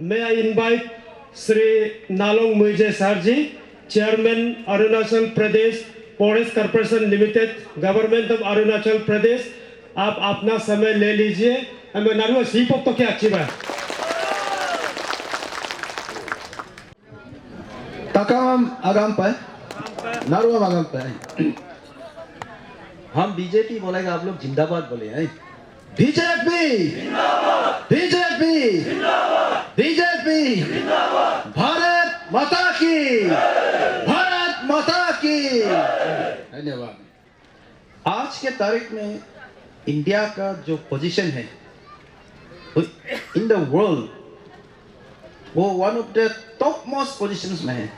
May I invite Sri Nalong Muije Sarji, Chairman Arunachal Pradesh Forest Corporation Limited, Government of Arunachal Pradesh. आप अपना समय ले लीजिए. हमें नारुआ सीप तो क्या अच्छी बात. तकाम आगाम पर नारुआ आगाम पर हम बीजेपी बोलेगा, आप लोग जिंदाबाद बोले हैं. बीजेपी जिंदाबाद, बीजेपी जिंदाबाद, बीजेपी जिंदाबाद, भारत माता की, भारत माता की. धन्यवाद. आज के तारीख में इंडिया का जो पोजीशन है इन द वर्ल्ड, वो one of the top most positions में है.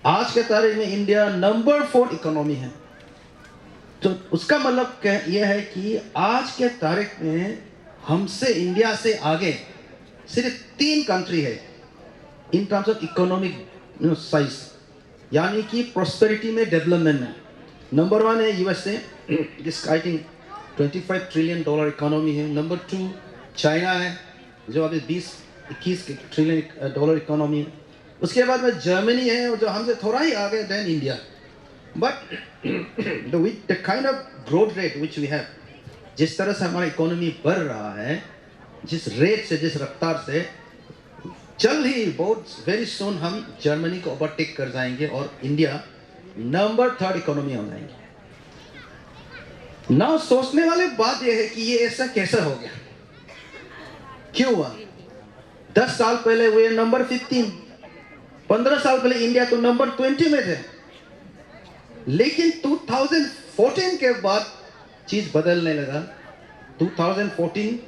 आज के तारीख में इंडिया नंबर 4 इकोनॉमी है. तो उसका मतलब यह है कि आज के तारीख में हमसे, इंडिया से आगे सिर्फ 3 कंट्री है in terms of economic size, यानी कि प्रोस्पेरिटी में, डेवलपमेंट में. नंबर 1 है यूएसए, जिसका आई थिंक $25 ट्रिलियन इकोनॉमी है. नंबर 2 चाइना है, जो अभी 20-21 ट्रिलियन इकोनॉमी है. उसके बाद में जर्मनी है, जो हमसे थोड़ा ही आगे than India. But with the kind of growth rate which we have, जिस तरह से हमारा इकोनॉमी बढ़ रहा है, जिस रेट से, जिस रफ्तार से, जल्द ही बहुत वेरी सुन हम जर्मनी को ओवरटेक कर जाएंगे और इंडिया नंबर 3 इकोनॉमी हो जाएंगे. ना सोचने वाली बात यह है कि ये ऐसा कैसा हो गया, क्यों हुआ. 10 साल पहले हुए नंबर 15, 15 साल पहले इंडिया तो नंबर 20 में थे. लेकिन 2014 के बाद चीज बदलने लगा. 2014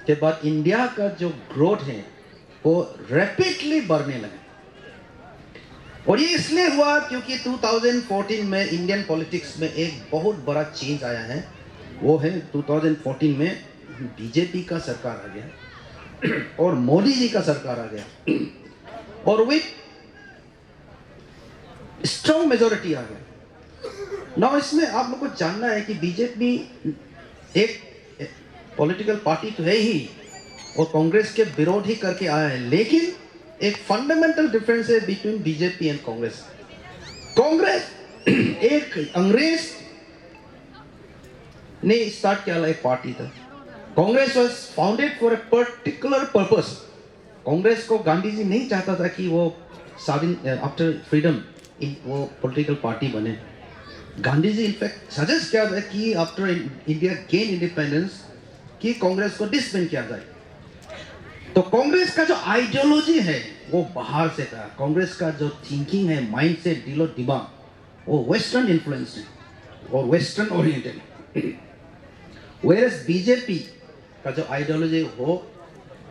के बाद इंडिया का जो ग्रोथ है वो रैपिडली बढ़ने लगा. और ये इसलिए हुआ क्योंकि 2014 में इंडियन पॉलिटिक्स में एक बहुत बड़ा चेंज आया है. वो है 2014 में बीजेपी का सरकार आ गया और मोदी जी का सरकार आ गया और विथ स्ट्रॉन्ग मेजोरिटी आ गया. ना इसमें आप लोग को जानना है कि बीजेपी एक पॉलिटिकल पार्टी तो है ही और कांग्रेस के विरोध ही करके आया है. लेकिन एक फंडामेंटल डिफरेंस है between BJP and Congress. Congress एक अंग्रेज ने स्टार्ट किया एक पार्टी था. Congress was founded for a particular purpose. Congress को गांधी जी नहीं चाहता था कि वो स्वाधीन आफ्टर फ्रीडम वो पॉलिटिकल पार्टी बने. गांधी जी इनफैक्ट सजेस्ट किया था कि आफ्टर इंडिया गेन इंडिपेंडेंस कि कांग्रेस को डिसबैंड किया जाए. तो कांग्रेस का जो आइडियोलॉजी है वो बाहर से था. कांग्रेस का जो थिंकिंग है, माइंड से, दिलो दिमाग, वो वेस्टर्न इन्फ्लुएंस है और वेस्टर्न ओरिएंटेड. वेयरएस बीजेपी का जो आइडियोलॉजी वो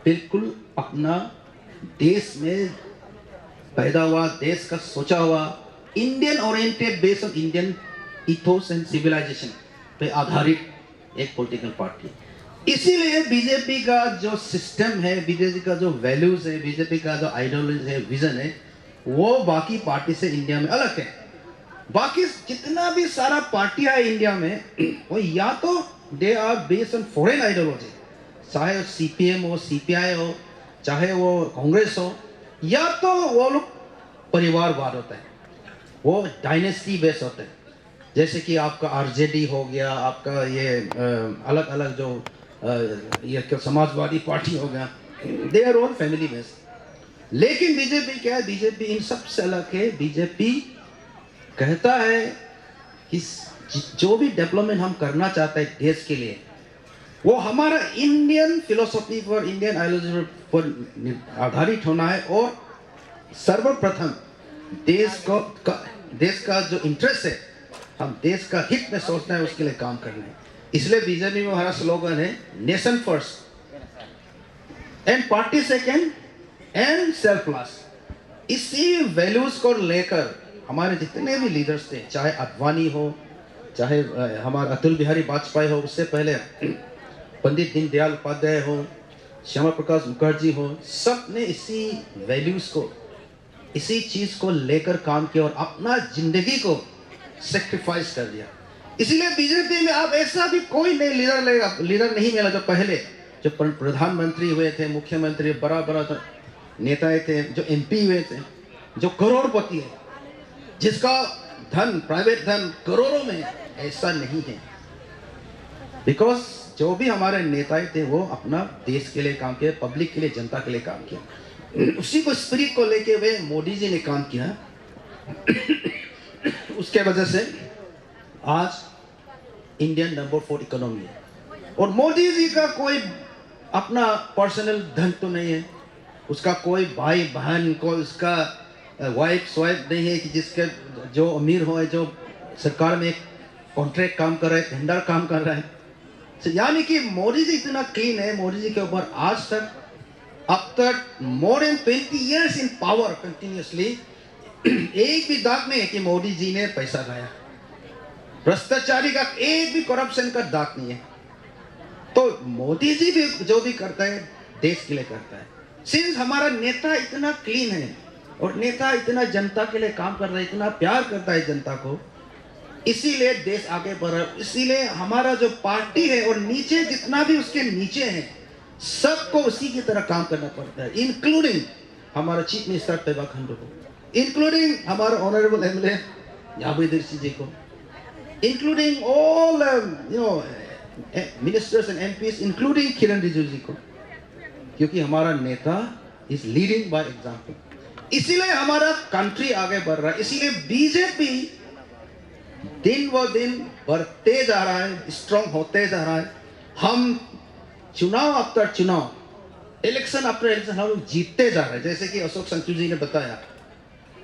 बिल्कुल अपना देश में पैदा हुआ, देश का सोचा हुआ, Indian oriented, based on Indian ethos and civilisation पे आधारित एक पॉलिटिकल पार्टी. इसीलिए बीजेपी का जो सिस्टम है, बीजेपी का जो वैल्यूज है, बीजेपी का जो आइडियोलॉजी है, विजन है, वो बाकी पार्टी से इंडिया में अलग है. बाकी जितना भी सारा पार्टियां है इंडिया में, वो या तो they are based on foreign ideology, चाहे सीपीएम हो, सीपीआई हो, चाहे वो कांग्रेस हो, या तो वो लोग परिवारवाद होता है, वो डायनेस्टी बेस्ड होता है. जैसे कि आपका आरजेडी हो गया, आपका ये अलग अलग जो ये समाजवादी पार्टी हो गया, they are all family based. लेकिन बीजेपी क्या है, बीजेपी इन सबसे अलग है. बीजेपी कहता है कि जो भी डेवलपमेंट हम करना चाहते हैं देश के लिए, वो हमारा इंडियन फिलोसफी पर, इंडियन आइडियोलॉजी पर आधारित होना है और सर्वप्रथम देश का जो इंटरेस्ट है, हम देश का हित में सोचना है, उसके लिए काम करना है. इसलिए बीजेपी में हमारा स्लोगन है nation first and party second and self last. इसी वैल्यूज को लेकर हमारे जितने भी लीडर्स थे, चाहे अडवाणी हो, चाहे हमारे अटल बिहारी वाजपेयी हो, उससे पहले पंडित दीनदयाल उपाध्याय हो, श्यामा प्रकाश मुखर्जी हो, सब ने इसी वैल्यूज को, इसी चीज को लेकर काम किया और अपना जिंदगी को सेक्रीफाइस कर दिया. इसीलिए बीजेपी में आप ऐसा भी कोई नहीं लीडर नहीं मिला जो पहले जो प्रधानमंत्री हुए थे, मुख्यमंत्री, बड़ा बड़ा नेता थे, जो MP हुए थे, जो करोड़पति है, जिसका धन, प्राइवेट धन करोड़ों में, ऐसा नहीं है। बिकॉज जो भी हमारे नेता थे वो अपना देश के लिए काम किया, पब्लिक के लिए, जनता के लिए काम किया। उसी को स्पिरिट को लेके वे मोदी जी ने काम किया। उसके वजह से आज इंडियन नंबर 4 इकोनॉमी है। और मोदी जी का कोई अपना पर्सनल धन तो नहीं है, उसका कोई भाई बहन, कोई उसका वाइफ स्वाइफ नहीं है कि जिसके जो अमीर हो, जो सरकार में कॉन्ट्रैक्ट काम कर रहा है, टेंडर काम कर रहा है। यानी कि मोदी जी इतना क्लीन है, मोदी जी के ऊपर आज तक, अब तक मोर देन 20 years इन पावर कंटिन्यूसली एक भी दाग नहीं है कि मोदी जी ने पैसा खाया। भ्रष्टाचारी का एक भी करप्शन का दाग नहीं है। तो मोदी जी भी जो भी करता है देश के लिए करता है। सिंस हमारा नेता इतना क्लीन है और नेता इतना जनता के लिए काम कर रहा है, इतना प्यार करता है जनता को, इसीलिए देश आगे बढ़ रहा है। इसीलिए हमारा जो पार्टी है और नीचे जितना भी उसके नीचे है, सबको उसी की तरह काम करना पड़ता है, इंक्लूडिंग हमारा चीफ मिनिस्टर पेमा खांडू को, इंक्लूडिंग हमारा ऑनरेबल MLA याबी दिरसी जी को, including all ministers and MPs, including Kiren Rijiju ji को, क्योंकि हमारा नेता इज लीडिंग बाय एग्जाम्पल। इसीलिए हमारा कंट्री आगे बढ़ रहा है। इसीलिए बीजेपी दिन व दिन बढ़ते जा रहा है, स्ट्रांग होते जा रहा है। हम चुनाव आफ्टर चुनाव, इलेक्शन आफ्टर इलेक्शन हम लोग जीतते जा रहे हैं। जैसे कि अशोक संतु जी ने बताया,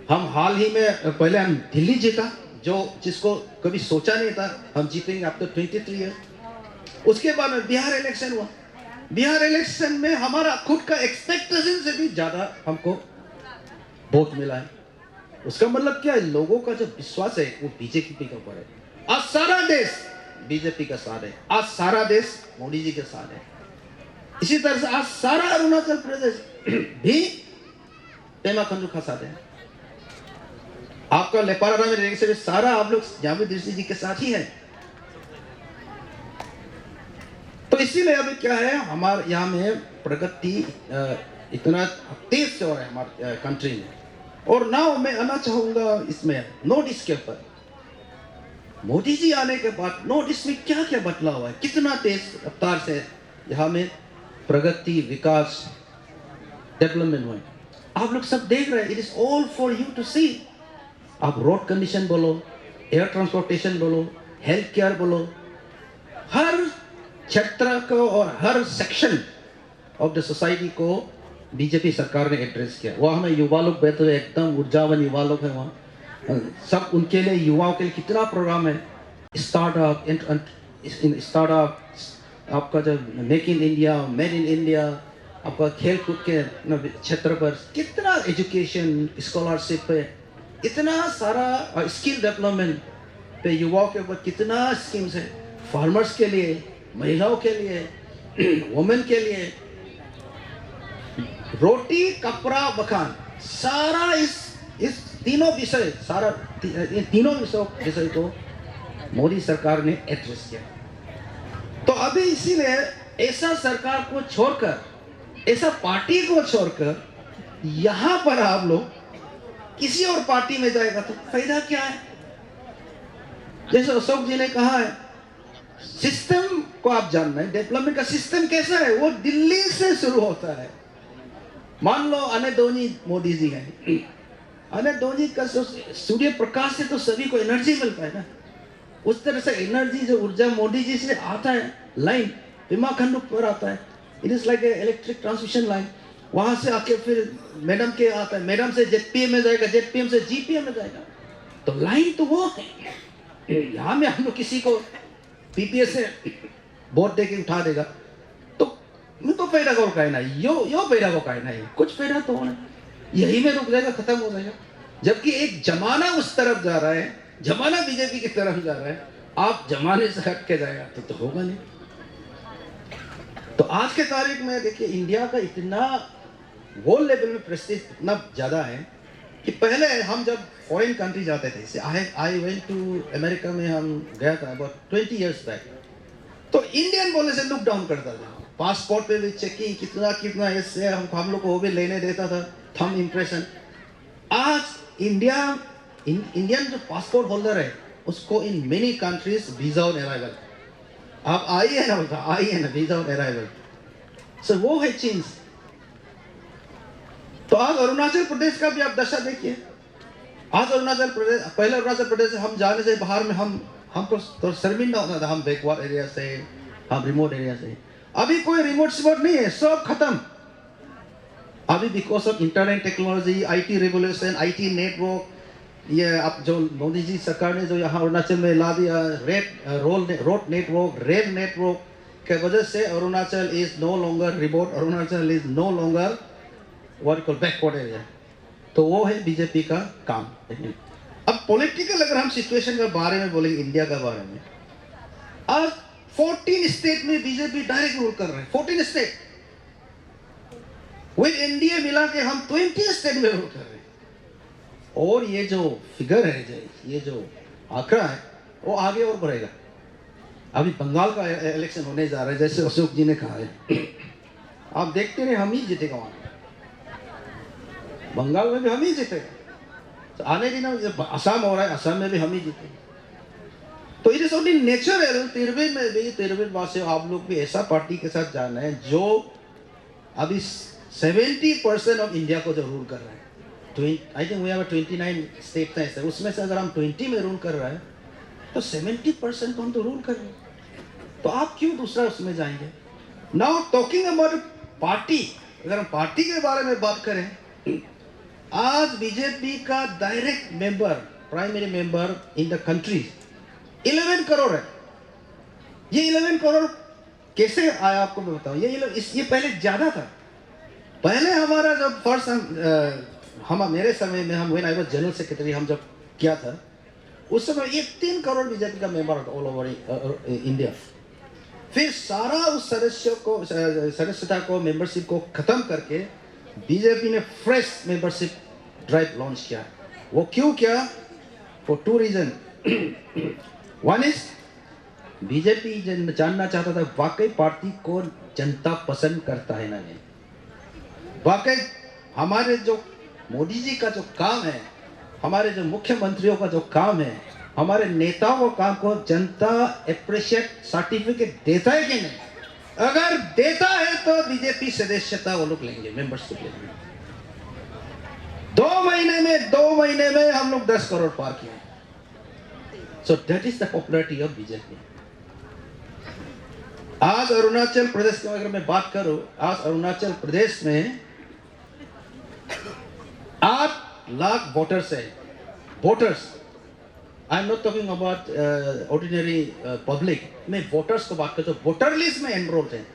हम हाल ही में पहले हम दिल्ली जीता, जो जिसको कभी सोचा नहीं था हम जीतेंगे आफ्टर 23 ईयर। उसके बाद में बिहार इलेक्शन हुआ। बिहार इलेक्शन में हमारा खुद का एक्सपेक्टेशन से भी ज्यादा हमको वोट मिला है। उसका मतलब क्या है, लोगों का जो विश्वास है वो बीजेपी के ऊपर है। आज सारा देश बीजेपी का साथ है, आज सारा देश मोदी जी के साथ है। इसी तरह से आज सारा अरुणाचल प्रदेश भी पेमा खांडू का साथ है। आपका लेपाराडा में रहने से भी सारा आप लोग याबी दिरसी जी के साथ ही है। तो इसीलिए अभी क्या है, हमारे यहाँ में प्रगति इतना तेज से हो रहा है हमारे कंट्री में। और नाउ मैं आना चाहूंगा इसमें नॉर्थ ईस्ट के ऊपर। मोदी जी आने के बाद नॉर्थ ईस्ट में क्या क्या बदलाव हुआ है, कितना तेज रफ्तार से यहाँ में प्रगति, विकास, डेवलपमेंट हुए, आप लोग सब देख रहे हैं। It is all for you to see. आप रोड कंडीशन बोलो, एयर ट्रांसपोर्टेशन बोलो, हेल्थ केयर बोलो, हर क्षेत्र को और हर सेक्शन ऑफ द सोसाइटी को बीजेपी सरकार ने एड्रेस किया। वहाँ हमें युवा लोग बैठे हुए, एकदम ऊर्जावान युवा लोग हैं वहाँ। सब उनके लिए, युवाओं के लिए कितना प्रोग्राम है, स्टार्टअप, स्टार्टअप, आपका जो make in India, made in India, आपका खेल कूद के क्षेत्र पर कितना एजुकेशन, स्कॉलरशिप पे इतना सारा, स्किल डेवलपमेंट पे युवाओं के ऊपर कितना स्कीम्स है, फार्मर्स के लिए, महिलाओं के लिए, वुमेन के लिए, रोटी कपड़ा मकान, सारा इस तीनों विषय, सारा इन तीनों विषय को मोदी सरकार ने एड्रेस किया। तो अभी इसीलिए ऐसा सरकार को छोड़कर, ऐसा पार्टी को छोड़कर यहां पर आप लोग किसी और पार्टी में जाएगा तो फायदा क्या है। जैसे अशोक जी ने कहा है, सिस्टम को आप जानना है, डेवलपमेंट का सिस्टम कैसा है, वो दिल्ली से शुरू होता है। मान लो अनेदोनी मोदी जी है, अनेदोनी का सूर्य प्रकाश से तो सभी को एनर्जी मिलता है ना, उस तरह से एनर्जी जो ऊर्जा मोदी जी से आता है, लाइन पेमा खांडू पर आता है। It is like electric transmission line. वहां से आके फिर मैडम के आता है, मैडम से जेडपीएम में जाएगा, जेडपीएम से जीपीएम में जाएगा। तो लाइन तो वो है। यहाँ में हम लोग किसी को पीपीएस से वोट दे के उठा देगा तो मुझको पैदा को कहना है, यो पैदा को कहना है, कुछ पैदा तो होना यही में रुक जाएगा, खत्म हो जाएगा। जबकि एक जमाना उस तरफ जा रहा है, जमाना बीजेपी की तरफ जा रहा है, आप जमाने से हट के जाएगा तो होगा नहीं। तो आज के तारीख में देखिए, इंडिया का इतना वर्ल्ड लेवल में प्रेस्टीज इतना ज्यादा है कि पहले हम जब फॉरेन कंट्री जाते थे, आई वेंट टू अमेरिका में हम गया था अबाउट 20 years बैक, तो इंडियन बोलने से लुक डाउन करता था। पासपोर्ट पे भी चेकिंग कितना कितना, इससे हम लोग को वो भी लेने देता था, थंब इम्प्रेशन। आज इंडियन जो पासपोर्ट होल्डर है उसको in many countries visa on arrival, आप आइए ना, बोलता आइए ना, वीजा ऑन अराइवल। सो वो है चेंज। तो आज अरुणाचल प्रदेश का भी आप दशा देखिए। आज अरुणाचल प्रदेश, पहले अरुणाचल प्रदेश से हम जाने से बाहर में हमको तो शर्मिंदा होता था, हम बैकवर्ड एरिया से, हम रिमोट एरिया से। अभी कोई रिमोट सिमोट नहीं है, सब खत्म। अभी because of internet technology, IT revolution, IT network, ये अब जो मोदी जी सरकार ने जो यहाँ अरुणाचल में ला दिया, रोड नेटवर्क, रेल नेटवर्क के वजह से Arunachal is no longer remote, Arunachal is no longer what call backward area. तो वो है बीजेपी का काम। अब पॉलिटिकल अगर हम सिचुएशन के बारे में बोलेंगे, इंडिया के बारे में, आज 14 स्टेट में बीजेपी डायरेक्ट रूल कर रहे हैं। 14 स्टेट विद एनडीए मिला के हम 20 स्टेट में रूल कर रहे हैं। और ये जो फिगर है, ये जो आंकड़ा है, वो आगे और बढ़ेगा। अभी बंगाल का इलेक्शन होने जा रहा है, जैसे अशोक जी ने कहा है। आप देखते रहे, हम ही जीतेगा वहां, बंगाल में भी हम ही जीतेगा। तो आने दिनों असम हो रहा है, असम में भी हम ही जीतेंगे। तो it is only natural. Tirbin में भी, तिरबिन वासियों, आप लोग भी ऐसा पार्टी के साथ जाना है जो अभी 70% ऑफ इंडिया को जो रूल कर रहा है। I think we have 29 state है, उसमें से अगर हम 20 में रूल कर रहे हैं तो 70% हम तो रूल कर रहे हैं। तो आप क्यों दूसरा उसमें जाएंगे? नाउ टॉकिंग अबाउट पार्टी, अगर हम पार्टी के बारे में बात करें, आज बीजेपी का direct member, primary member in the country 11 crore है। ये 11 करोड़ कैसे आया आपको मैं बताऊं। ये पहले ज्यादा था। पहले हमारा जब फर्स्ट मेरे समय में, हम when I was general secretary, हम जब किया था उस समय ये 3 करोड़ बीजेपी का मेंबर था ऑल ओवर इंडिया। फिर सारा उस सदस्यता को, मेंबरशिप को खत्म करके बीजेपी ने फ्रेश मेंबरशिप ड्राइव लॉन्च किया। वो क्यों किया? For 2 reason. One is BJP जानना चाहता था वाकई पार्टी को जनता पसंद करता है ना नहीं। वाकई हमारे जो मोदी जी का जो काम है, हमारे जो मुख्यमंत्रियों का जो काम है, हमारे नेताओं का काम को जनता अप्रिशिएट सर्टिफिकेट देता है कि नहीं? अगर देता है तो बीजेपी सदस्यता वो लोग लेंगे, मेंबरशिप लेंगे। 2 महीने में हम लोग 10 करोड़ पार किए। So that is the popularity of BJP. आज अरुणाचल प्रदेश की अगर मैं बात करूं, आज अरुणाचल प्रदेश में 8 लाख वोटर्स है। Voters, I am not talking about ordinary public, मैं वोटर्स को बात करता हूँ। वोटर लिस्ट में एनरोल्ड है,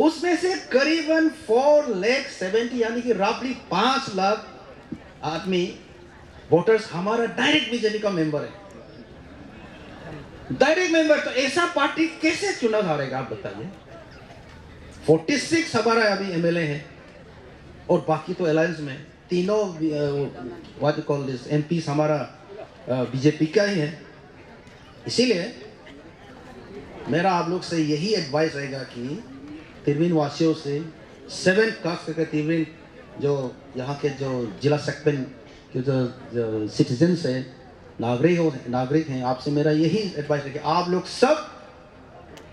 उसमें से करीबन 4,70,000 यानी कि रफली 5 लाख आदमी वोटर्स हमारा डायरेक्ट बीजेपी का मेंबर है। Direct member. तो ऐसा पार्टी कैसे चुनाव हारेगा आप बताइए? 46 हमारा अभी एमएलए है और बाकी तो अलायंस में तीनों what you call this MPs हमारा बीजेपी का ही है। इसीलिए मेरा आप लोग से यही एडवाइस रहेगा कि तिरबिन वासियों से 7 कास्ट के तिरबिन जो यहाँ के जो जिला सेगमेंट के जो सिटीजन्स हैं, नागरिक हैं, आपसे मेरा यही एडवाइस है कि आप लोग सब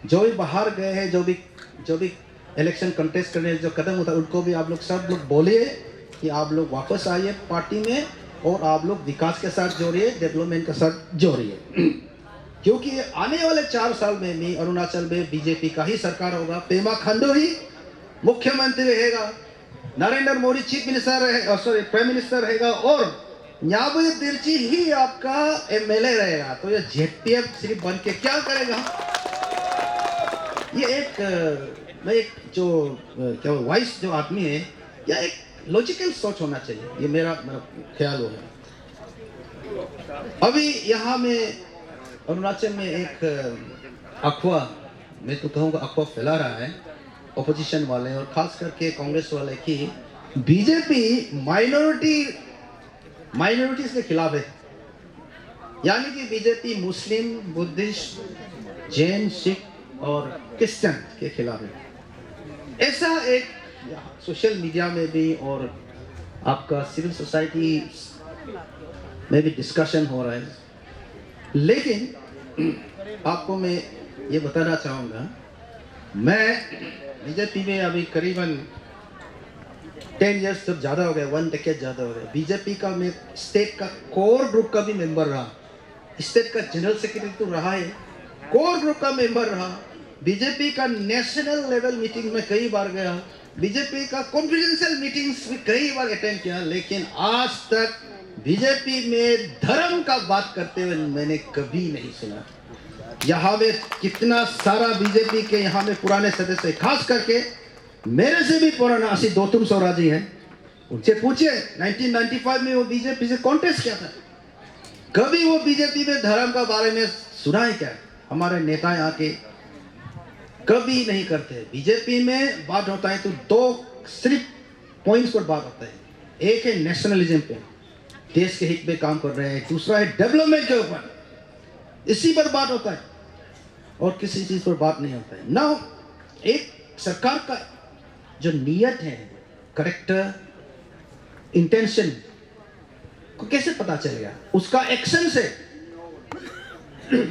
जो भी बाहर गए हैं, जो भी इलेक्शन कंटेस्ट करने जो कदम होता है, उनको भी आप लोग सब लोग बोलिए कि आप लोग वापस आइए पार्टी में और आप लोग विकास के साथ जोड़िए, डेवलपमेंट के साथ जोड़िए। क्योंकि आने वाले 4 साल में भी अरुणाचल में बीजेपी का ही सरकार होगा। पेमा खांडू ही मुख्यमंत्री रहेगा, नरेंद्र मोदी चीफ मिनिस्टर रहेगा, सॉरी प्राइम मिनिस्टर रहेगा, और न्याबुल तिरची ही आपका एमएलए रहेगा। तो ये जेपीएफ सिर्फ बन के क्या करेगा? ये एक जो क्या वाइस जो आदमी है, या एक लॉजिकल सोच होना चाहिए, ये मेरा ख्याल है। अभी यहाँ में अरुणाचल में एक अफवाह, मैं तो कहूँगा अफवाह फैला रहा है ऑपोजिशन वाले और खास करके कांग्रेस वाले की बीजेपी माइनॉरिटीज के खिलाफ है। यानी कि बीजेपी मुस्लिम, बुद्धिस्ट, जैन, सिख और क्रिश्चियन के खिलाफ है। ऐसा एक सोशल मीडिया में भी और आपका सिविल सोसाइटी में भी डिस्कशन हो रहा है, लेकिन आपको मैं ये बताना चाहूँगा, मैं बीजेपी में अभी करीबन 10 इयर्स जब ज़्यादा हो गया, 1 डेकेड ज़्यादा हो गया। बीजेपी का मैं स्टेट का कोर ग्रुप का भी मेंबर रहा, स्टेट का जनरल सेक्रेटरी तो रहा है, कोर ग्रुप का मेंबर रहा, बीजेपी का नेशनल लेवल मीटिंग में कई बार गया, बीजेपी का कॉन्फिडेंशियल मीटिंग्स भी कई बार अटेंड किया, लेकिन आज तक बीजेपी में धर्म का बात करते हुए मैंने कभी नहीं सुना। यहाँ में कितना सारा बीजेपी के यहाँ में पुराने सदस्य, खास करके मेरे से भी पुराना आसिफ गौतम सौरा जी हैं, उनसे पूछिए 1995 में वो बीजेपी से कॉन्टेस्ट किया था, कभी वो बीजेपी में धर्म का बारे में सुना है क्या? हमारे नेता यहाँ के कभी नहीं करते। बीजेपी में बात होता है तो 2 सिर्फ पॉइंट्स पर बात होता है, एक है नेशनलिज्म पे, देश के हित में काम कर रहे हैं, दूसरा है डेवलपमेंट के ऊपर, इसी पर बात होता है और किसी चीज पर बात नहीं होता है। नाउ एक सरकार का जो नियत है, करेक्टर, इंटेंशन को कैसे पता चलेगा? उसका एक्शन से,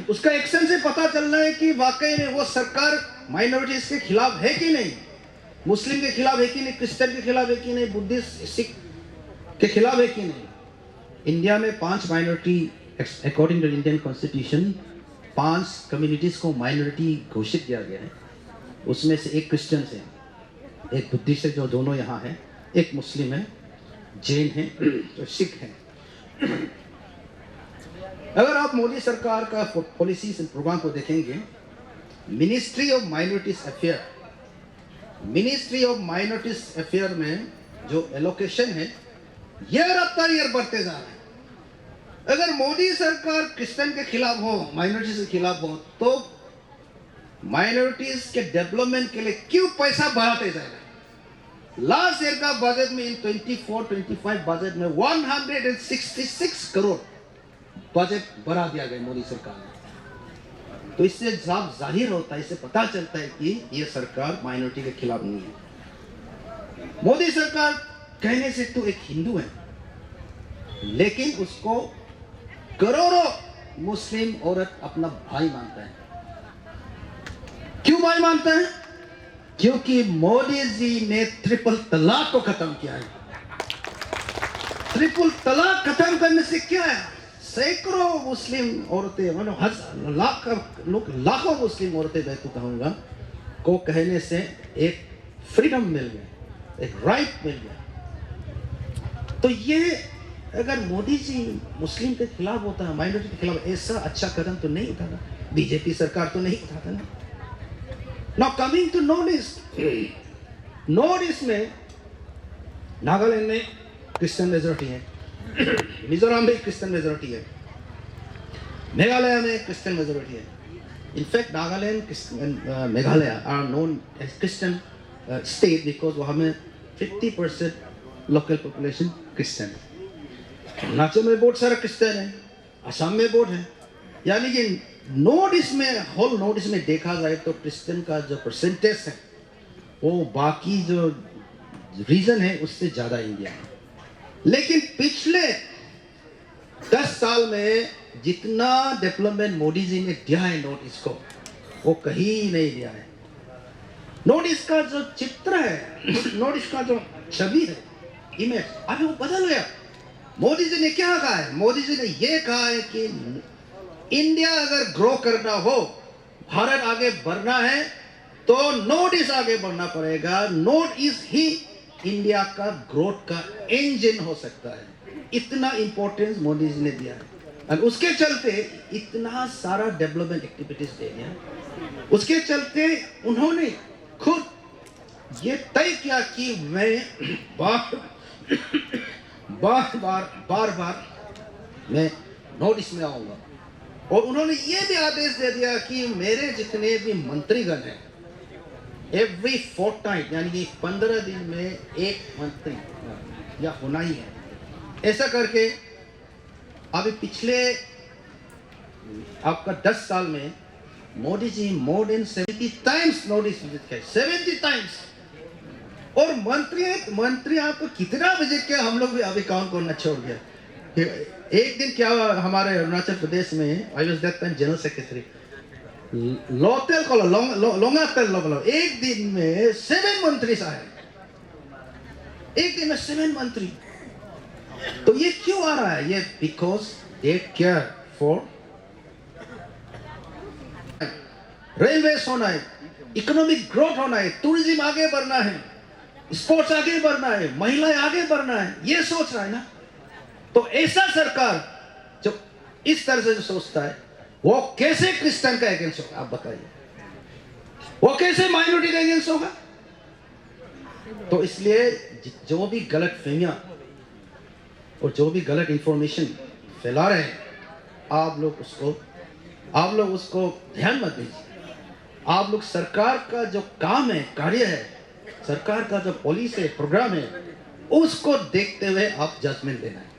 उसका एक्शन से पता चलना है कि वाकई में वो सरकार माइनॉरिटीज के खिलाफ है कि नहीं, मुस्लिम के खिलाफ है कि नहीं, क्रिश्चियन के खिलाफ है कि नहीं, बुद्धिस्ट सिख के खिलाफ है कि नहीं। इंडिया में 5 minority, according to Indian constitution 5 communities को माइनॉरिटी घोषित किया गया है, उसमें से एक क्रिश्चियन है, एक बुद्धिस्ट है जो दोनों यहाँ है, एक मुस्लिम है, जैन है, तो सिख है। अगर आप मोदी सरकार का पॉलिसीज एंड प्रोग्राम को देखेंगे, मिनिस्ट्री ऑफ माइनॉरिटीज अफेयर में जो एलोकेशन है ईयर आफ्टर ईयर बढ़ते जा रहे हैं। अगर मोदी सरकार क्रिश्चियन के खिलाफ हो, माइनॉरिटीज के खिलाफ हो, तो माइनॉरिटीज के डेवलपमेंट के लिए क्यों पैसा बढ़ाते जाएगा? लास्ट ईयर का बजट में, इन 24-25 बजट में 166 करोड़ बजट बढ़ा दिया गया मोदी सरकार ने। तो इससे साफ जाहिर होता है, इससे पता चलता है कि ये सरकार माइनॉरिटी के खिलाफ नहीं है। मोदी सरकार कहने से तो एक हिंदू है, लेकिन उसको करोड़ों मुस्लिम औरत अपना भाई मानता है। क्यों भाई मानता है? क्योंकि मोदी जी ने ट्रिपल तलाक को खत्म किया है। ट्रिपल तलाक खत्म करने से क्या है, सैकड़ों मुस्लिम औरतें, लाखों मुस्लिम औरतें मैं तो कहूँगा को कहने से एक फ्रीडम मिल गया, एक राइट मिल गया। तो ये अगर मोदी जी मुस्लिम के खिलाफ होता है, माइनॉरिटी के खिलाफ, ऐसा अच्छा कदम तो नहीं उठाता, बीजेपी सरकार तो नहीं उठाता ना। Now coming to north east में नागालैंड में क्रिश्चियन मेजॉरिटी है, मिजोरम में क्रिश्चियन मेजॉरिटी है, मेघालय में क्रिश्चियन मेजॉरिटी है। In fact Nagaland Meghalaya are known as Christian state because वहाँ में 50% लोकल पॉपुलेशन क्रिश्चियन है। अरुणाचल में बहुत सारा क्रिश्चियन है, असम में बहुत है, यानी कि नॉर्थ ईस्ट में, होल नॉर्थ ईस्ट में देखा जाए तो क्रिश्चियन का जो परसेंटेज है वो बाकी जो रीजन है उससे ज़्यादा इंडिया है। लेकिन पिछले 10 साल में जितना डेवलपमेंट मोदी जी ने दिया है नॉर्थ ईस्ट को, वो कहीं नहीं दिया है। नॉर्थ ईस्ट का जो चित्र है, नॉर्थ ईस्ट का जो छवि है, इमेज, अभी वो बदल गया। मोदी जी ने क्या कहा है? मोदी जी ने ये कहा है कि इंडिया अगर ग्रो करना हो, भारत आगे बढ़ना है, तो नॉर्थ ईस्ट आगे बढ़ना पड़ेगा। नॉर्थ ईस्ट ही इंडिया का ग्रोथ का इंजन हो सकता है। इतना इंपॉर्टेंस मोदी जी ने दिया है और उसके चलते इतना सारा डेवलपमेंट एक्टिविटीज दे दिया। उसके चलते उन्होंने खुद ये तय किया कि मैं बार मैं नॉर्थ ईस्ट में आऊंगा, और उन्होंने ये भी आदेश दे दिया कि मेरे जितने भी मंत्रीगण हैं, एवरी फोर्टनाइट यानी कि 15 दिन में एक मंत्री या होना ही है। ऐसा करके अभी पिछले आपका 10 साल में Modi ji more than 70 times north east visit किया, 70 टाइम्स। और मंत्री आप तो कितना बजे के हम लोग भी अभी काम करना छोड़ गया। एक दिन क्या हुआ हमारे अरुणाचल प्रदेश में, I was that time general secretary, लोतेल को लोंगातेल लोग एक दिन में 7 मंत्री आए, एक दिन में 7 मंत्री। तो ये क्यों आ रहा है? ये because they care for railway होना है, इकोनॉमिक ग्रोथ होना है, टूरिज्म आगे बढ़ना है, स्पोर्ट्स आगे बढ़ना है, महिलाएं आगे बढ़ना है, ये सोच रहा है ना। तो ऐसा सरकार जो इस तरह से जो सोचता है वो कैसे क्रिश्चियन का अगेंस्ट होगा? आप बताइए, वो कैसे माइनॉरिटी का अगेंस्ट होगा? तो इसलिए जो भी गलत फहमियां और जो भी गलत इंफॉर्मेशन फैला रहे हैं, आप लोग उसको ध्यान मत दीजिए। आप लोग सरकार का जो काम है, कार्य है, सरकार का जो पॉलिसी है, प्रोग्राम है, उसको देखते हुए आप जजमेंट देना है।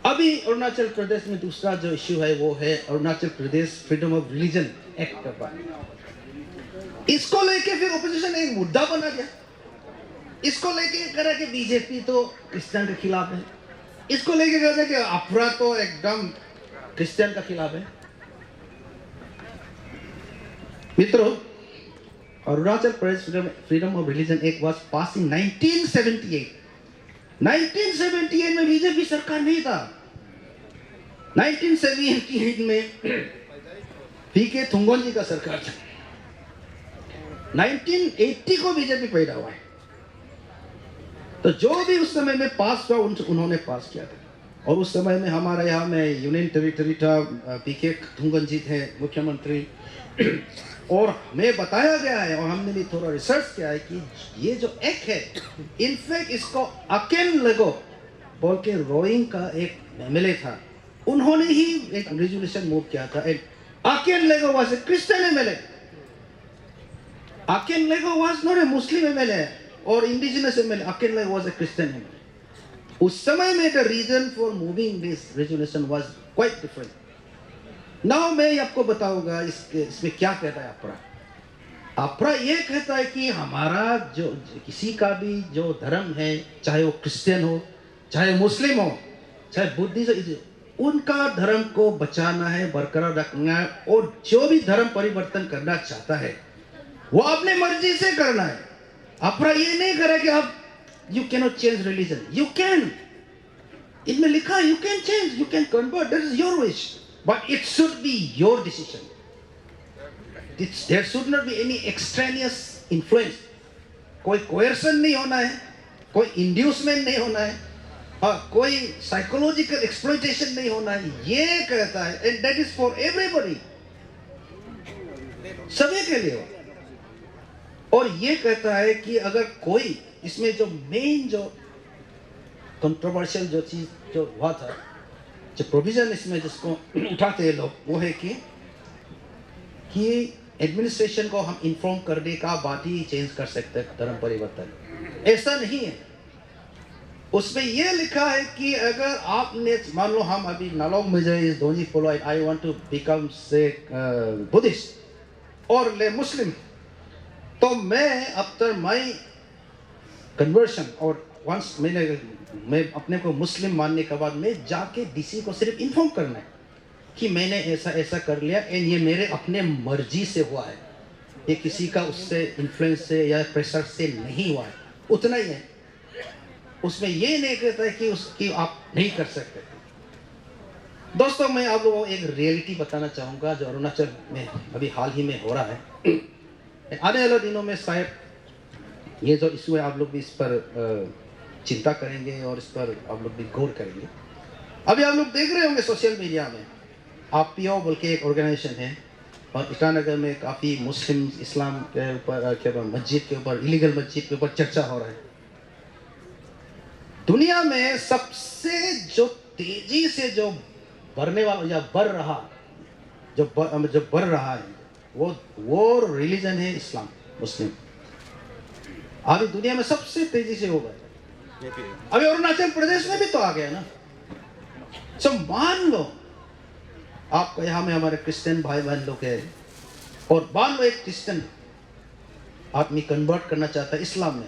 अभी अरुणाचल प्रदेश में दूसरा जो इश्यू है वो है Arunachal Pradesh freedom of religion act का बात। इसको लेके फिर ऑपोजिशन एक मुद्दा बना दिया। इसको लेके कह रहा कि बीजेपी तो क्रिश्चियन के खिलाफ है, इसको लेके कह रहा कि अफरा तो एकदम क्रिश्चियन का खिलाफ है। मित्रों, Arunachal Pradesh freedom of religion act was pass in 1978। 1978 में बीजेपी सरकार नहीं था। 1978 में पीके थुंगोंजी का सरकार था। 1980 को बीजेपी पैदा हुआ है। तो जो भी उस समय में पास हुआ उन्होंने पास किया था। और उस समय में हमारे यहाँ में यूनियन टेरिटरी था, पीके थुंगोंजी थे मुख्यमंत्री। और हमें बताया गया है और हमने भी थोड़ा रिसर्च किया है कि ये जो एक्ट है, इनफैक्ट इसको अकेन लेगो बोल के रोइंग का एक एमएलए था, उन्होंने ही एक रेजोल्यूशन मूव किया था। Aken Lego was a Christian MLA. Aken Lego was not a Muslim MLA और indigenous MLA. Aken Lego was a Christian MLA. उस समय में the reason for moving this resolution was quite different. Now मैं आपको बताऊंगा इसमें क्या कहता है अपरा। अपरा ये कहता है कि हमारा जो किसी का भी जो धर्म है, चाहे वो क्रिश्चियन हो, चाहे मुस्लिम हो, चाहे बुद्धिस्ट, उनका धर्म को बचाना है, बरकरार रखना है। और जो भी धर्म परिवर्तन करना चाहता है वो अपने मर्जी से करना है। अपरा ये नहीं करे कि आप you can not change religion. You can, इनमें लिखा है you can change, you can convert, that is your wish. But it should be your decision. There should not be any extraneous influence. कोई coercion नहीं होना है, कोई inducement नहीं होना है, और कोई psychological exploitation नहीं होना है। ये कहता है, and that is for everybody, सभी के लिए। और ये कहता है कि अगर कोई इसमें जो मेन जो कंट्रोवर्शियल जो चीज जो हुआ था, जो प्रोविजन इसमें जिसको उठाते हैं लोग, वो है कि एडमिनिस्ट्रेशन को हम इन्फॉर्म करने का बात ही चेंज कर सकते हैं धर्म परिवर्तन। ऐसा नहीं है। उसमें ये लिखा है कि अगर आपने मान लो हम अभी नालोंग मुझे इस दोनी follow, I want to become say Buddhist और ले मुस्लिम, तो मैं आफ्टर माय कन्वर्शन और वंस मैं अपने को मुस्लिम मानने के बाद मैं जाके डीसी को सिर्फ इन्फॉर्म करना है कि मैंने ऐसा ऐसा कर लिया एंड ये मेरे अपने मर्जी से हुआ है, ये किसी का उससे इन्फ्लुएंस से या प्रेशर से नहीं हुआ है, उतना ही है। उसमें ये नहीं कहता है कि उसकी आप नहीं कर सकते। दोस्तों, मैं आप लोगों को एक रियलिटी बताना चाहूँगा जो अरुणाचल में अभी हाल ही में हो रहा है। आने वाले दिनों में शायद ये जो इशू है आप लोग भी इस पर चिंता करेंगे और इस पर आप लोग भी गौर करेंगे। अभी आप लोग देख रहे होंगे सोशल मीडिया में आरपीओ बोल के एक ऑर्गेनाइजेशन है और ईटानगर में काफ़ी मुस्लिम इस्लाम के ऊपर मस्जिद के ऊपर, इलीगल मस्जिद के ऊपर चर्चा हो रहा है। दुनिया में सबसे जो तेजी से जो बढ़ने वाला या बढ़ रहा जो बढ़ रहा है वो रिलीजन है इस्लाम, मुस्लिम। अभी दुनिया में सबसे तेजी से होगा। अभी अरुणाचल प्रदेश में भी तो आ गया ना। तो मान लो आपको यहाँ में हमारे क्रिश्चियन भाई बहन लोग हैं और मान लो एक क्रिश्चियन आदमी कन्वर्ट करना चाहता है इस्लाम में,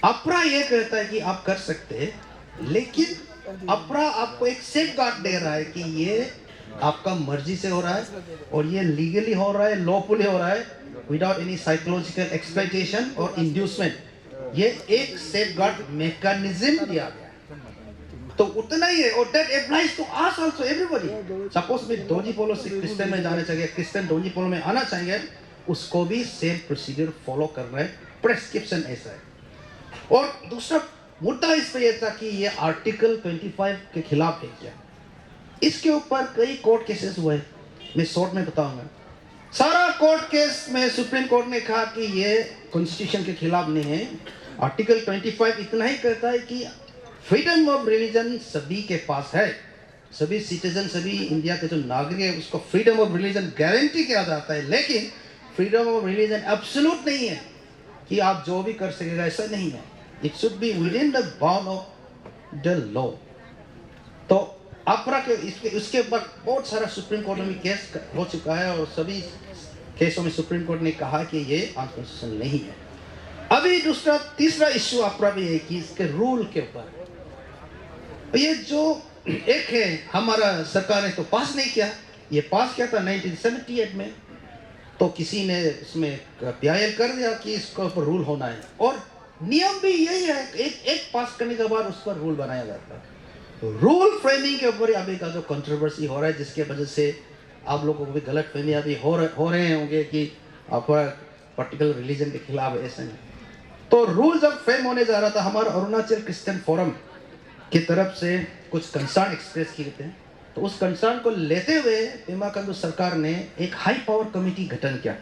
अपरा ये कहता है कि आप कर सकते हैं, लेकिन अपरा आपको एक सेफ गार्ड दे रहा है कि ये आपका मर्जी से हो रहा है और ये लीगली हो रहा है, लॉफुली हो रहा है, विदाउट एनी साइकोलॉजिकल एक्सप्लॉइटेशन और इंड्यूसमेंट। ये एक सेफ गार्ड मैकेनिज्म दिया गया है, तो उतना ही है। और that applies to us also, everybody. Suppose में डोजी पोलो से क्रिश्चियन में जाना चाहिए, क्रिश्चियन डोजी पोलो में आना चाहिए, उसको भी सेम प्रोसीजर फॉलो करना है, प्रेस्क्रिप्शन ऐसा है। और दूसरा मुद्दा इस पे यह था कि ये आर्टिकल 25 के खिलाफ है क्या। इसके ऊपर कई कोर्ट केसेस हुए, मैं शॉर्ट में बताऊंगा। सारा कोर्ट केस में सुप्रीम कोर्ट ने कहा कि ये कॉन्स्टिट्यूशन के खिलाफ नहीं है। आर्टिकल 25 इतना ही कहता है कि फ्रीडम ऑफ रिलीजन सभी के पास है, सभी सिटीजन, सभी इंडिया के जो नागरिक है उसको फ्रीडम ऑफ रिलीजन गारंटी किया जाता है। लेकिन फ्रीडम ऑफ रिलीजन एब्सोल्यूट नहीं है कि आप जो भी कर सकेगा, ऐसा नहीं है। It should be with in the bound of the law. तो अपरा के इसके ऊपर बहुत सारा सुप्रीम कोर्ट में केस हो चुका है और सभी केसों में सुप्रीम कोर्ट ने कहा कि ये अनकॉन्स्टिट्यूशनल नहीं है। अभी तीसरा इश्यू अपरा भी है कि इसके रूल के ऊपर, ये जो एक है हमारा सरकार ने तो पास नहीं किया, ये पास किया था 1978 में, तो किसी ने इसमें PIL कर दिया कि इसका ऊपर रूल होना है। और नियम भी यही है, एक पास करने के बाद उस पर रूल बनाया जाता है। रूल फ्रेमिंग के ऊपर अभी का जो कंट्रोवर्सी हो रहा है, जिसके वजह से आप लोगों को भी गलत फहमी अभी हो रहे होंगे कि आप पर्टिकुलर रिलीजन के खिलाफ ऐसे नहीं। तो रूल जब फ्रेम होने जा रहा था, हमारा अरुणाचल क्रिश्चियन फोरम की तरफ से कुछ कंसर्न एक्सप्रेस किए थे, तो उस कंसर्न को लेते हुए पेमा खांडू सरकार ने एक हाई पावर कमेटी गठन किया।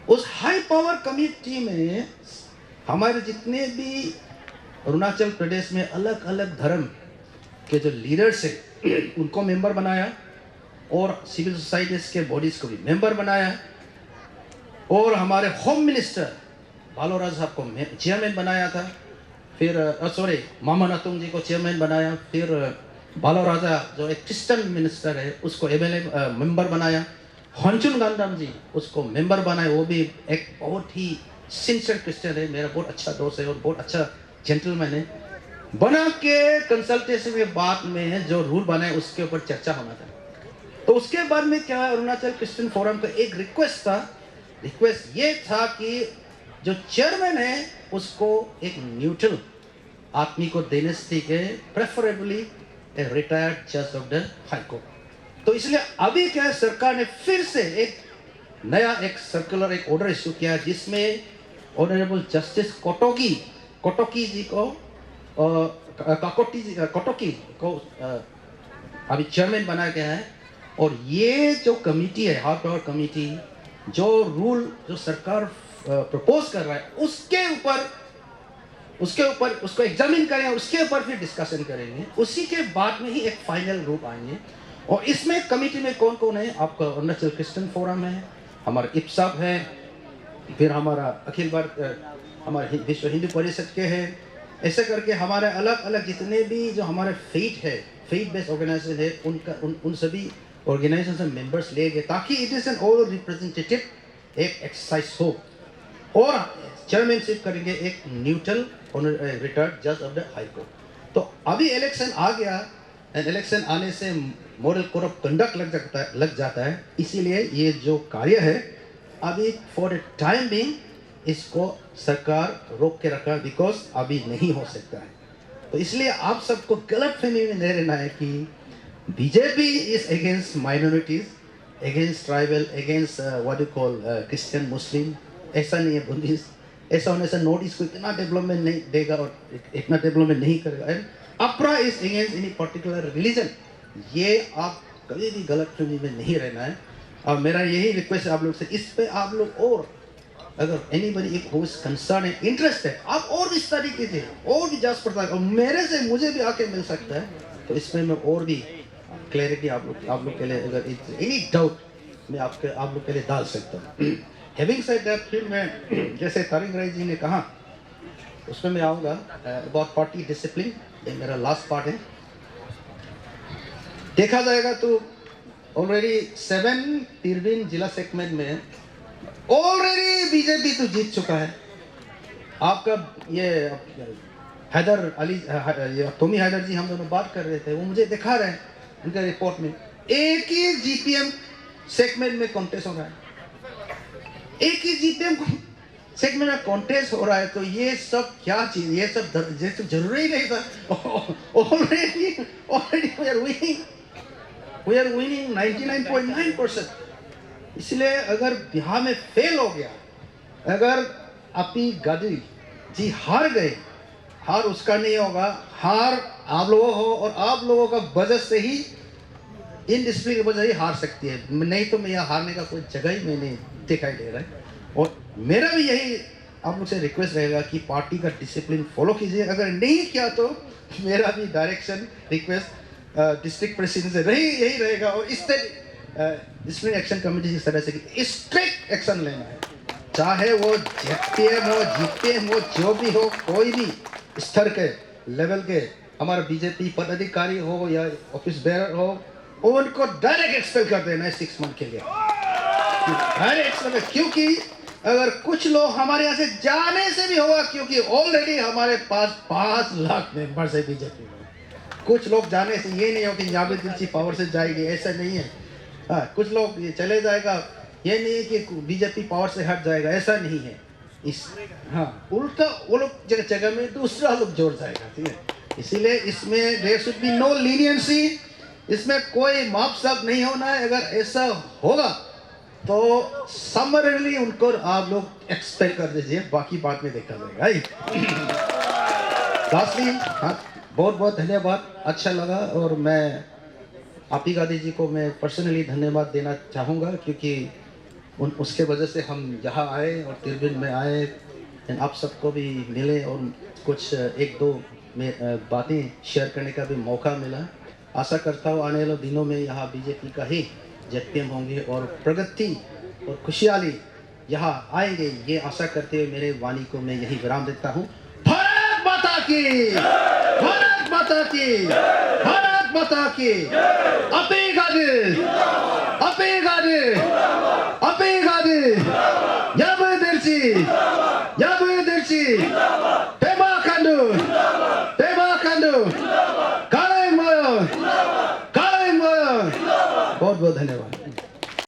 उस हाई पावर कमेटी में हमारे जितने भी अरुणाचल प्रदेश में अलग अलग धर्म के जो लीडर्स हैं उनको मेंबर बनाया, और सिविल सोसाइटीज के बॉडीज को भी मेंबर बनाया, और हमारे होम मिनिस्टर बालोराज साहब को चेयरमैन बनाया था, फिर मामा नातुंग जी को चेयरमैन बनाया, फिर बालोराजा जो एक क्रिश्चियन मिनिस्टर है उसको MLA मेंबर बनाया, हंचुन गांधम जी उसको मेंबर बनाए, वो भी एक बहुत ही सिंसियर क्रिश्चियन है, मेरा बहुत अच्छा दोस्त है और बहुत अच्छा जेंटलमैन है। बना के कंसल्टेशन के बाद में जो रूल बनाए उसके ऊपर चर्चा होना था। तो उसके बाद में क्या, अरुणाचल क्रिश्चियन फोरम का एक रिक्वेस्ट ये था कि जो चेयरमैन है उसको एक न्यूट्रल आदमी को देने से, प्रेफरेबली ए रिटायर्ड जज ऑफ द हाई कोर्ट। तो इसलिए अभी क्या सरकार ने फिर से एक नया एक सर्कुलर एक ऑर्डर इशू किया, जिसमें ऑनरेबल जस्टिस कोटोकी जी को कोटोकी को अभी चेयरमैन बनाया गया है। और ये जो कमेटी है, हाई पावर कमेटी, जो रूल जो सरकार प्रपोज कर रहा है उसके ऊपर उसको एग्जामिन करेंगे, उसके ऊपर फिर डिस्कशन करेंगे, उसी के बाद में ही एक फाइनल रूप आएंगे। और इसमें कमेटी में कौन कौन है, आपका अरुणाचल क्रिश्चियन फोरम है, हमारा IPSAP है, फिर हमारा अखिल भारत हमारे विश्व हिंदू परिषद के हैं, ऐसे करके हमारे अलग अलग जितने भी जो हमारे फेथ बेस्ड ऑर्गेनाइजेशन है उन सभी ऑर्गेनाइजेशन से मेंबर्स ले गए, ताकि it is an all representative एक एक्सरसाइज हो। और चेयरमैनशिप करेंगे एक न्यूट्रल रिटायर्ड जज ऑफ द हाई कोर्ट। तो अभी इलेक्शन आ गया, इलेक्शन आने से मॉडल कोड ऑफ कंडक्ट लग जाता है, इसीलिए ये जो कार्य है अभी फॉर द टाइम बीइंग इसको सरकार रोक के रखा, बिकॉज अभी नहीं हो सकता है। तो इसलिए आप सबको गलत फहमी में नहीं रहना है कि BJP is against minorities, against tribal, against what you call Christian Muslim, ऐसा नहीं है। बुद्धिस्ट ऐसा होने से नॉर्थ ईस्ट को इतना डेवलपमेंट नहीं देगा और इतना डेवलपमेंट नहीं करेगा। एंड अपरा is against any particular religion, ये आप कभी भी गलत फहमी में नहीं रहना है। और मेरा यही रिक्वेस्ट है आप लोग से, इस पे आप लोग और अगर एनीबडी हु इज कंसर्न है, इंटरेस्ट है, आप और भी स्टडी कीजिए, और भी जांच पड़ताल, और मेरे से मुझे भी आके मिल सकता है, तो इसमें मैं और भी क्लैरिटी आप लोग के लिए, अगर एनी डाउट मैं आप लोग के लिए डाल सकता हूँ। हैविंग सेड दैट, फिर मैं जैसे तारिक राय जी ने कहा उसमें मैं आऊँगा अबाउट पार्टी डिसिप्लिन, ये मेरा लास्ट पार्ट है। देखा जाएगा तो ऑलरेडी 7 तिरबिन जिला सेगमेंट में ऑलरेडी बीजेपी तो जीत चुका है। आपका ये हैदर अली, ये टोमी हैदर जी, हम दोनों बात कर रहे थे, वो मुझे दिखा रहे हैं उनके रिपोर्ट में, एक ही जीपीएम सेगमेंट में कॉन्टेस्ट हो रहा है, एक ही जीपीएम सेगमेंट में कॉन्टेस्ट हो रहा है। तो ये सब क्या चीज, ये सब जरूरी नहीं था। Already we are winning 99.9%। इसलिए अगर बिहार में फेल हो गया, अगर अपी गादी जी हार गए, हार उसका नहीं होगा, हार आप लोगों हो और आप लोगों का वजह से ही, इन डिसिप्लिन की वजह ही हार सकती है, नहीं तो मैं यहाँ हारने का कोई जगह ही मैंने दिखाई दे रहा है। और मेरा भी यही आप लोग से रिक्वेस्ट रहेगा कि पार्टी का डिसिप्लिन फॉलो कीजिए, अगर नहीं किया तो मेरा भी डायरेक्शन रिक्वेस्ट डिस्ट्रिक्ट प्रेसिडेंट से यही रहेगा। और इस तरह डिसिप्लिन एक्शन कमेटी इस तरह से स्ट्रिक्ट एक्शन लेना है, चाहे वो जेपीएम हो, जीपीएम हो, जो भी हो, कोई भी स्तर के लेवल के हमारा बीजेपी पदाधिकारी हो या ऑफिस बेरर हो, उनको डायरेक्ट एक्सपेल कर देना है 6 मंथ के लिए, डायरेक्ट एक्सपेल। क्योंकि अगर कुछ लोग हमारे यहाँ से जाने से भी होगा, क्योंकि ऑलरेडी हमारे पास 5 लाख मेंबर्स है बीजेपी में, कुछ लोग जाने से ये नहीं हो कि जावेद दिलची पावर से जाएगी, ऐसा नहीं है। हाँ, कुछ लोग ये चले जाएगा, ये नहीं है कि बीजेपी पावर से हट जाएगा, ऐसा नहीं है। हाँ, उल्टा वो लोग जगह में दूसरा लोग जोड़ जाएगा, ठीक है। इसीलिए इसमें there should be no leniency, इसमें कोई माप साफ नहीं होना है। अगर ऐसा होगा तो समरली उनको आप लोग एक्सपेल कर दीजिए, बाकी बात में देखा जाएगा। लास्टली, हाँ, बहुत बहुत धन्यवाद, अच्छा लगा। और मैं आपी गांधी जी को मैं पर्सनली धन्यवाद देना चाहूँगा, क्योंकि उसके वजह से हम यहाँ आए और तिरबिन में आए, आप सबको भी मिले और कुछ 1-2 बातें शेयर करने का भी मौका मिला। आशा करता हूँ आने वाले दिनों में यहाँ बीजेपी का ही जेपीएम होंगे और प्रगति और खुशहाली यहाँ आएंगे, ये आशा करते हुए मेरे वाणी को मैं यही विराम देता हूँ। भारत माता की, भारत माता की, भारत माता की। अपी गांधी, अपी गांधी, अपी गांधी, याबे दिलची, याबे दिलची।